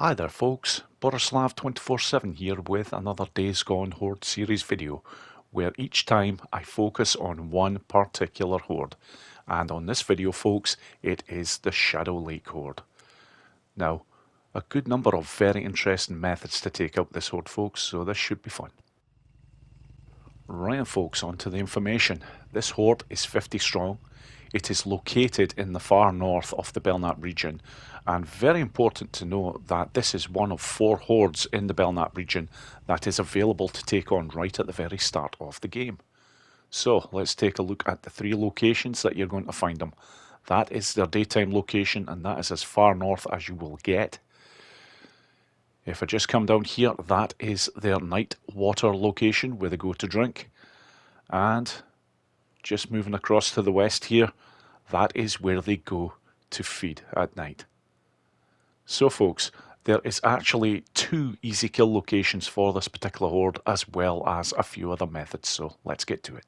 Hi there folks, Borislav247 here with another Days Gone Horde series video, where each time I focus on one particular horde. And on this video folks, it is the Shadow Lake Horde. Now, a good number of very interesting methods to take out this horde folks, so this should be fun. Right folks, on to the information. This horde is 50 strong. It is located in the far north of the Belknap region, and very important to note that this is one of 4 hordes in the Belknap region that is available to take on right at the very start of the game. So let's take a look at the 3 locations that you're going to find them. That is their daytime location, and that is as far north as you will get. If I just come down here, that is their night water location where they go to drink. And just moving across to the west here, that is where they go to feed at night. So folks, there is actually 2 easy kill locations for this particular horde, as well as a few other methods, so let's get to it.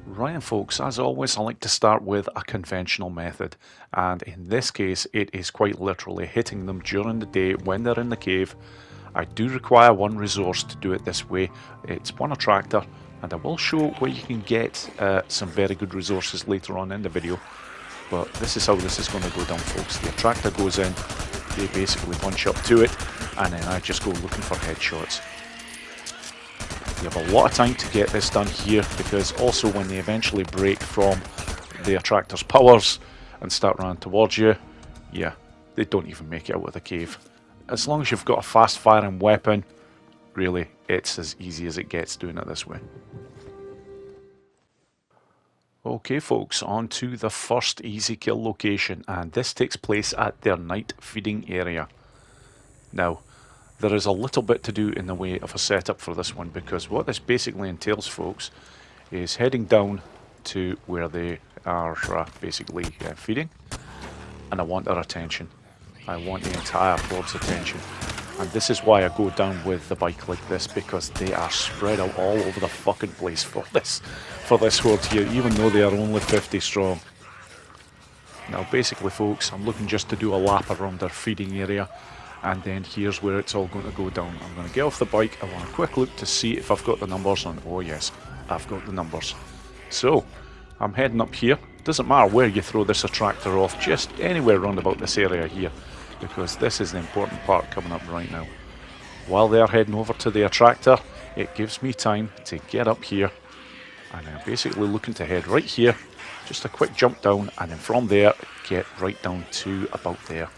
Right folks, as always I like to start with a conventional method, and in this case it is quite literally hitting them during the day when they're in the cave. I do require 1 resource to do it this way. It's 1 attractor, and I will show where you can get some very good resources later on in the video. But this is how this is going to go down folks. The attractor goes in, they basically bunch up to it, and then I just go looking for headshots. You have a lot of time to get this done here, because also when they eventually break from the attractor's powers and start running towards you, yeah, they don't even make it out of the cave. As long as you've got a fast firing weapon, really, it's as easy as it gets doing it this way. Okay folks, on to the first easy kill location, and this takes place at their night feeding area. Now, there is a little bit to do in the way of a setup for this one, because what this basically entails folks is heading down to where they are basically feeding, and I want their attention. I want the entire horde's attention. And this is why I go down with the bike like this, because they are spread out all over the fucking place for this horde here, even though they are only 50 strong. Now basically folks, I'm looking just to do a lap around their feeding area, and then here's where it's all going to go down. I'm going to get off the bike, I want a quick look to see if I've got the numbers, and oh yes, I've got the numbers. So, I'm heading up here. Doesn't matter where you throw this attractor off, just anywhere around about this area here, because this is the important part coming up right now. While they're heading over to the attractor, it gives me time to get up here, and I'm basically looking to head right here, just a quick jump down, and then from there get right down to about there,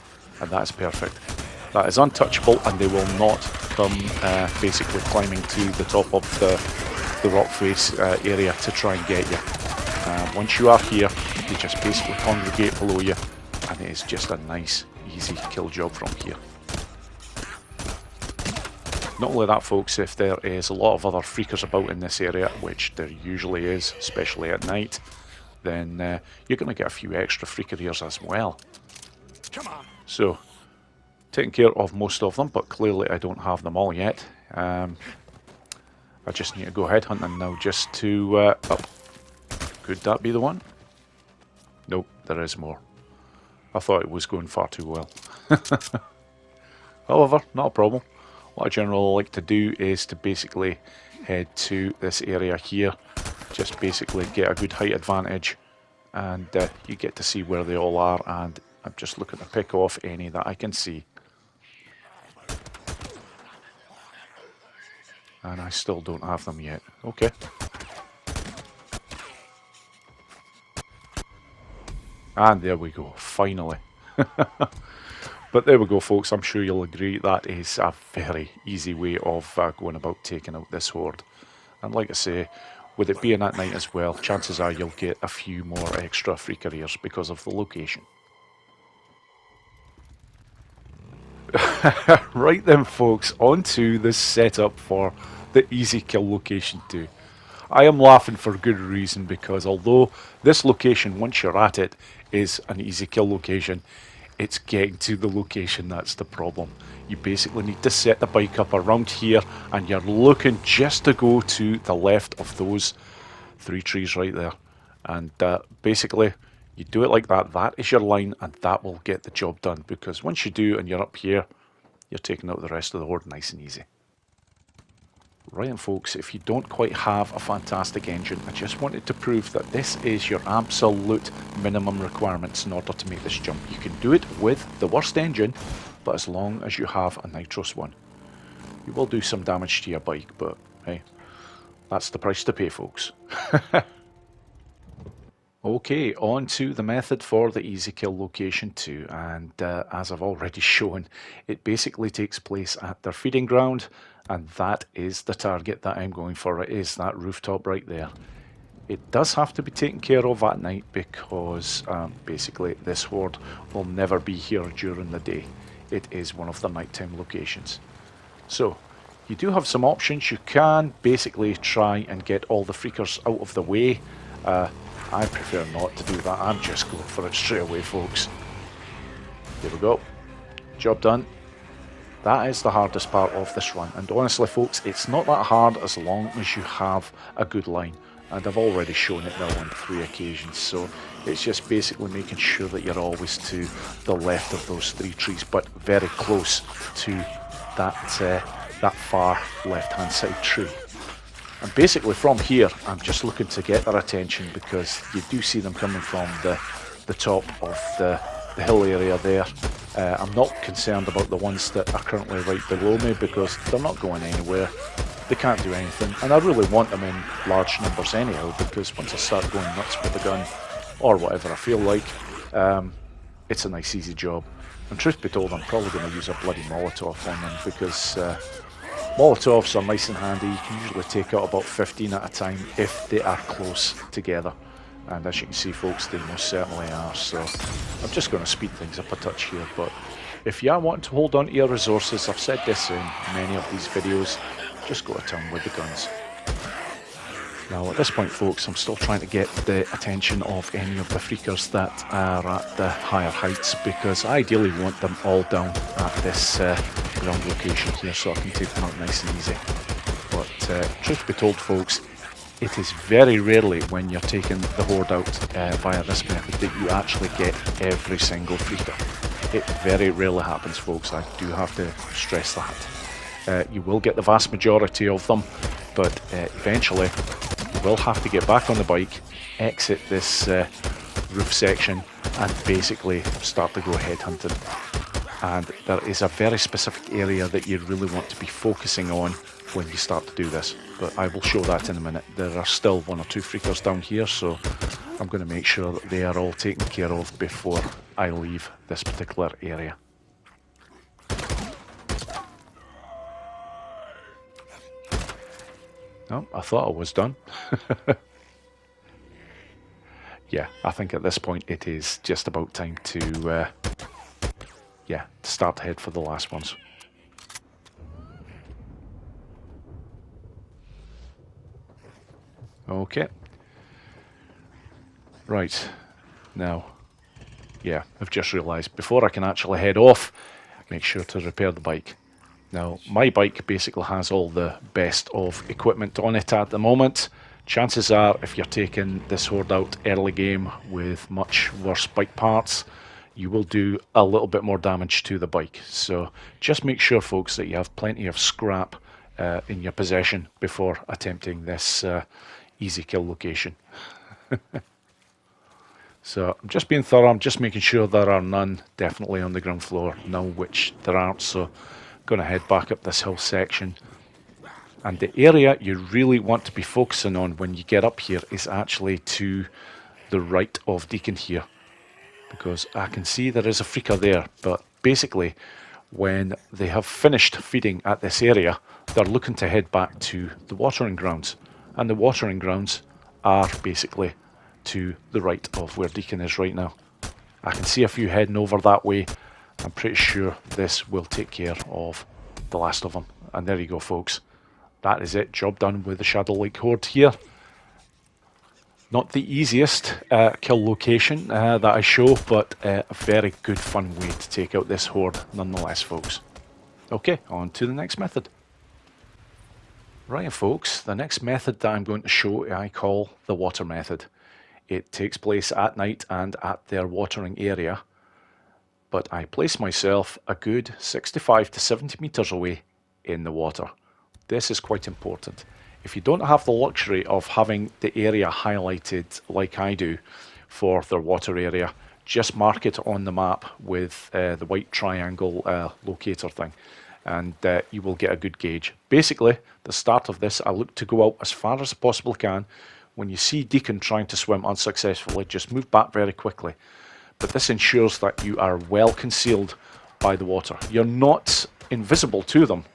and that's perfect. That is untouchable, and they will not come basically climbing to the top of the rock face area to try and get you. Once you are here, they just basically congregate below you, and it is just a nice easy kill job from here. Not only that folks, if there is a lot of other freakers about in this area, which there usually is, especially at night, then you're going to get a few extra freaker ears as well. Come on. So, taking care of most of them, but clearly I don't have them all yet. I just need to go head hunting now just to... oh, could that be the one? Nope, there is more. I thought it was going far too well. However, not a problem. What I generally like to do is to basically head to this area here, just basically get a good height advantage, and you get to see where they all are, and I'm just looking to pick off any that I can see. And I still don't have them yet. Okay. And there we go, finally. But there we go folks, I'm sure you'll agree that is a very easy way of going about taking out this horde. And like I say, with it being at night as well, chances are you'll get a few more extra freaker ears because of the location. Right then folks, on to the setup for the easy kill location 2. I am laughing for good reason, because although this location, once you're at it, is an easy kill location, it's getting to the location that's the problem. You basically need to set the bike up around here, and you're looking just to go to the left of those 3 trees right there. And basically, You do it like that, that is your line, and that will get the job done, because once you do and you're up here, you're taking out the rest of the horde nice and easy. Right, and folks, if you don't quite have a fantastic engine, I just wanted to prove that this is your absolute minimum requirements in order to make this jump. You can do it with the worst engine, but as long as you have a nitrous one. You will do some damage to your bike, but hey, that's the price to pay, folks. Okay, on to the method for the easy kill location 2, and as I've already shown, it basically takes place at their feeding ground, and that is the target that I'm going for. It is that rooftop right there. It does have to be taken care of at night, because basically this horde will never be here during the day. It is one of the nighttime locations. So you do have some options. You can basically try and get all the freakers out of the way. I prefer not to do that. I'm just going for it straight away, folks. There we go. Job done. That is the hardest part of this run. And honestly, folks, it's not that hard as long as you have a good line. And I've already shown it now on 3 occasions. So it's just basically making sure that you're always to the left of those 3 trees, but very close to that far left-hand side tree. And basically from here, I'm just looking to get their attention, because you do see them coming from the top of the hill area there. I'm not concerned about the ones that are currently right below me, because they're not going anywhere. They can't do anything, and I really want them in large numbers anyhow, because once I start going nuts with the gun, or whatever I feel like, it's a nice easy job. And truth be told, I'm probably going to use a bloody Molotov on them, because Molotovs are nice and handy. You can usually take out about 15 at a time if they are close together. And as you can see, folks, they most certainly are. So I'm just going to speed things up a touch here. But if you are wanting to hold on to your resources, I've said this in many of these videos, just go to town with the guns. Now at this point, folks, I'm still trying to get the attention of any of the freakers that are at the higher heights, because I ideally want them all down at this ground location here, so I can take them out nice and easy. But truth be told, folks, it is very rarely when you're taking the horde out via this method that you actually get every single freaker. It very rarely happens, folks. I do have to stress that. You will get the vast majority of them, but eventually you will have to get back on the bike, exit this roof section, and basically start to go headhunting. And there is a very specific area that you really want to be focusing on when you start to do this, but I will show that in a minute. There are still 1 or 2 freakers down here, so I'm going to make sure that they are all taken care of before I leave this particular area. No, I thought I was done. Yeah, I think at this point it is just about time to start to head for the last ones. Okay. Right. Now, yeah, I've just realised, before I can actually head off, make sure to repair the bike. Now, my bike basically has all the best of equipment on it at the moment. Chances are, if you're taking this horde out early game with much worse bike parts, you will do a little bit more damage to the bike. So just make sure, folks, that you have plenty of scrap in your possession before attempting this easy kill location. So I'm just being thorough. I'm just making sure there are none definitely on the ground floor, now which there aren't. So I'm going to head back up this hill section. And the area you really want to be focusing on when you get up here is actually to the right of Deacon here, because I can see there is a freaker there, but basically when they have finished feeding at this area, they're looking to head back to the watering grounds, and the watering grounds are basically to the right of where Deacon is right now. I can see a few heading over that way. I'm pretty sure this will take care of the last of them. And there you go, folks. That is it. Job done with the Shadow Lake Horde here. Not the easiest kill location that I show, but a very good fun way to take out this horde nonetheless, folks. Okay, on to the next method. Right, folks, the next method that I'm going to show I call the water method. it takes place at night and at their watering area, but I place myself a good 65 to 70 meters away in the water. This is quite important. If you don't have the luxury of having the area highlighted like I do for their water area, just mark it on the map with the white triangle locator thing, and you will get a good gauge. Basically, the start of this, I look to go out as far as I possibly can. When you see Deacon trying to swim unsuccessfully, just move back very quickly. But this ensures that you are well concealed by the water. You're not invisible to them,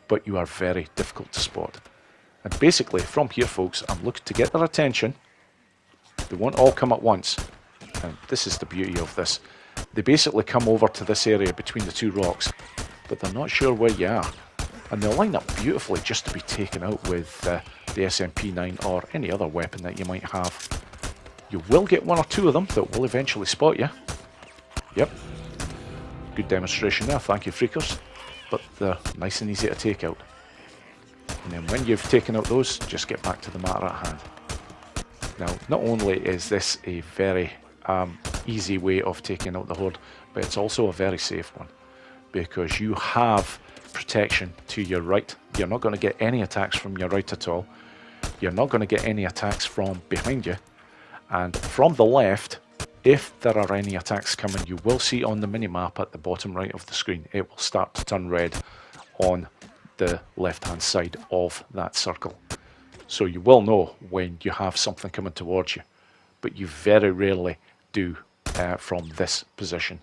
but you are very difficult to spot. And basically, from here, folks, I'm looking to get their attention. They won't all come at once. And this is the beauty of this. They basically come over to this area between the two rocks, but they're not sure where you are. And they'll line up beautifully just to be taken out with the SMP9 or any other weapon that you might have. You will get one or two of them that will eventually spot you. Yep. Good demonstration there, thank you, freakers. But they're nice and easy to take out. And then when you've taken out those, just get back to the matter at hand. Now, not only is this a very easy way of taking out the horde, but it's also a very safe one, because you have protection to your right. You're not going to get any attacks from your right at all. You're not going to get any attacks from behind you. And from the left, if there are any attacks coming, you will see on the minimap at the bottom right of the screen, it will start to turn red on the left-hand side of that circle. So you will know when you have something coming towards you, but you very rarely do from this position.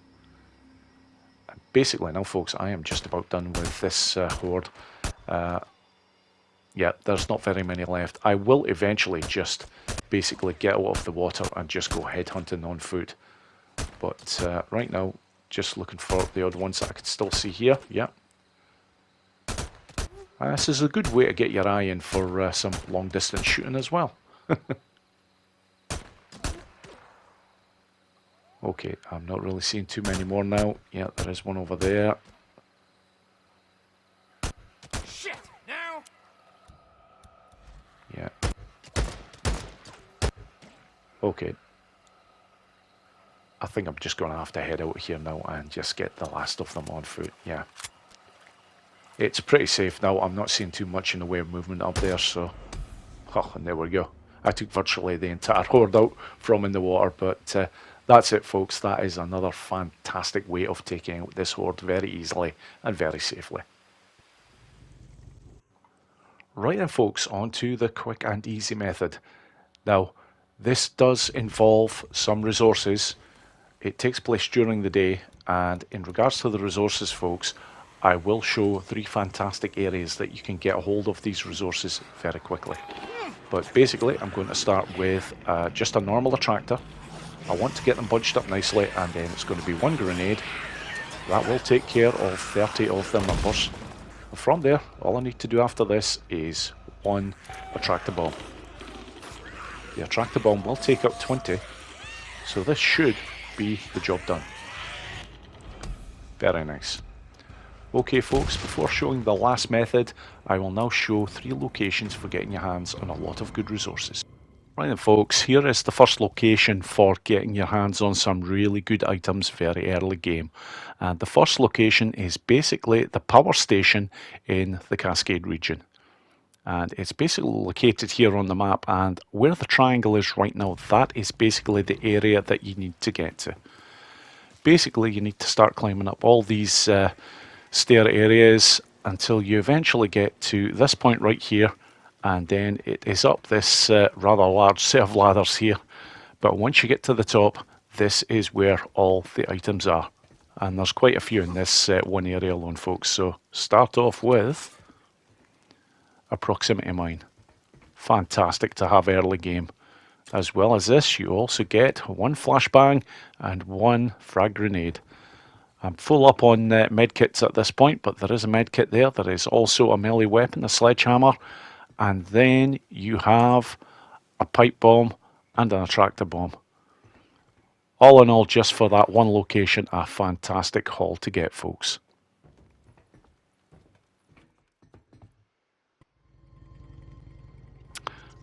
And basically now, folks, I am just about done with this horde. Yeah, there's not very many left. I will eventually just basically get out of the water and just go headhunting on foot. But right now, just looking for the odd ones that I can still see here. Yeah. This is a good way to get your eye in for some long distance shooting as well. Okay, I'm not really seeing too many more now. Yeah, there is one over there. Shit, now. Yeah. Okay. I think I'm just going to have to head out here now and just get the last of them on foot. Yeah. It's pretty safe now. I'm not seeing too much in the way of movement up there, so... Oh, and there we go. I took virtually the entire horde out from in the water, but that's it, folks. That is another fantastic way of taking out this horde very easily and very safely. Right then, folks, on to the quick and easy method. Now, this does involve some resources. It takes place during the day, and in regards to the resources, folks, I will show 3 fantastic areas that you can get a hold of these resources very quickly. But basically, I'm going to start with just a normal attractor. I want to get them bunched up nicely, and then it's going to be 1 grenade. That will take care of 30 of their numbers. And from there, all I need to do after this is 1 attractor bomb. The attractor bomb will take out 20, so this should be the job done. Very nice. Okay, folks, before showing the last method, I will now show 3 locations for getting your hands on a lot of good resources. Right then, folks, here is the first location for getting your hands on some really good items very early game. And the first location is basically the power station in the Cascade region. And it's basically located here on the map, and where the triangle is right now, that is basically the area that you need to get to. Basically, you need to start climbing up all these stair areas until you eventually get to this point right here, and then it is up this rather large set of ladders here. But once you get to the top, this is where all the items are, and there's quite a few in this one area alone, folks. So start off with a proximity mine. Fantastic to have early game. As well as this, you also get 1 flashbang and 1 frag grenade. I'm full up on medkits at this point, but there is a medkit there. There is also a melee weapon, a sledgehammer, and then you have a pipe bomb and an attractor bomb. All in all, just for that one location, a fantastic haul to get, folks.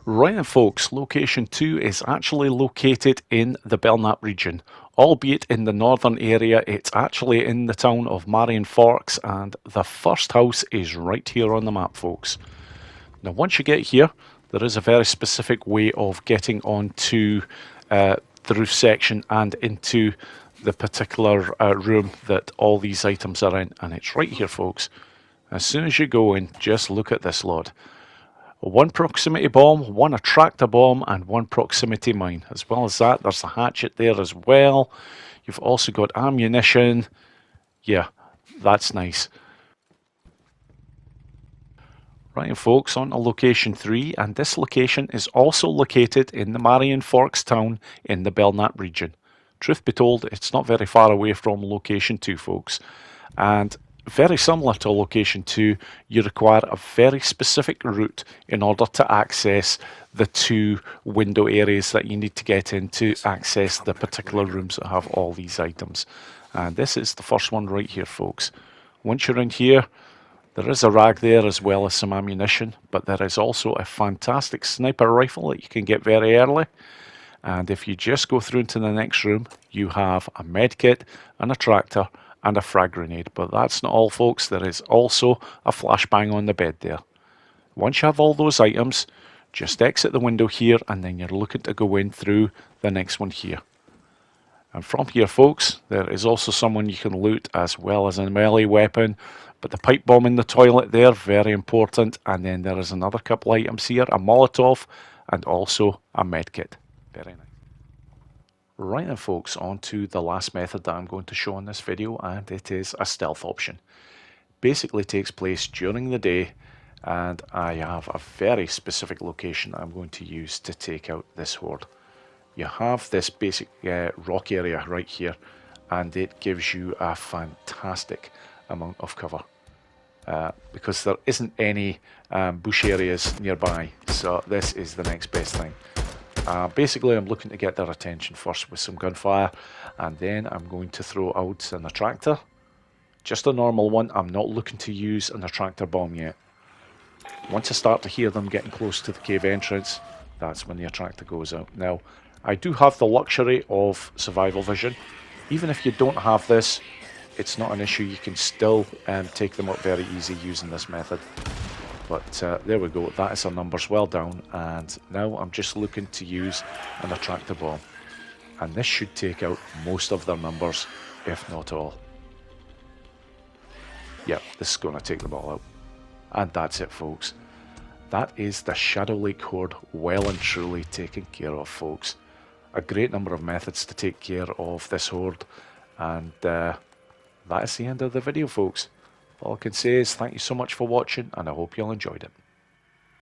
Right then folks, location 2 is actually located in the Belknap region. Albeit in the northern area, it's actually in the town of Marion Forks, and the first house is right here on the map, folks. Now once you get here, there is a very specific way of getting onto the roof section and into the particular room that all these items are in, and it's right here, folks. As soon as you go in, just look at this lot. One proximity bomb, one attractor bomb, and one proximity mine. As well as that, there's a hatchet there as well. You've also got ammunition. Yeah, that's nice. Right, folks, on to location 3, and this location is also located in the Marion Forks town in the Belknap region. Truth be told, it's not very far away from location 2, folks. And very similar to location 2, you require a very specific route in order to access the 2 window areas that you need to get in to access the particular rooms that have all these items. And this is the first one right here, folks. Once you're in here, there is a rag there as well as some ammunition, but there is also a fantastic sniper rifle that you can get very early. And if you just go through into the next room, you have a med kit, an attractor, and a frag grenade. But that's not all, folks. There is also a flashbang on the bed there. Once you have all those items, just exit the window here, and then you're looking to go in through the next one here. And from here, folks, there is also someone you can loot as well as a melee weapon. But the pipe bomb in the toilet there, very important. And then there is another couple items here, a Molotov and also a medkit. Very nice. Right then folks, on to the last method that I'm going to show in this video, and it is a stealth option. Basically takes place during the day, and I have a very specific location that I'm going to use to take out this horde. You have this basic rock area right here, and it gives you a fantastic amount of cover because there isn't any bush areas nearby, so this is the next best thing. Basically, I'm looking to get their attention first with some gunfire, and then I'm going to throw out an attractor. Just a normal one. I'm not looking to use an attractor bomb yet. Once I start to hear them getting close to the cave entrance, that's when the attractor goes out. Now, I do have the luxury of survival vision. Even if you don't have this, it's not an issue. You can still take them up very easy using this method. But there we go, that is our numbers well down, and now I'm just looking to use an attractor bomb. And this should take out most of their numbers, if not all. Yep, this is going to take them all out. And that's it, folks. That is the Shadow Lake Horde well and truly taken care of, folks. A great number of methods to take care of this horde, and that is the end of the video, folks. All I can say is thank you so much for watching, and I hope you all enjoyed it.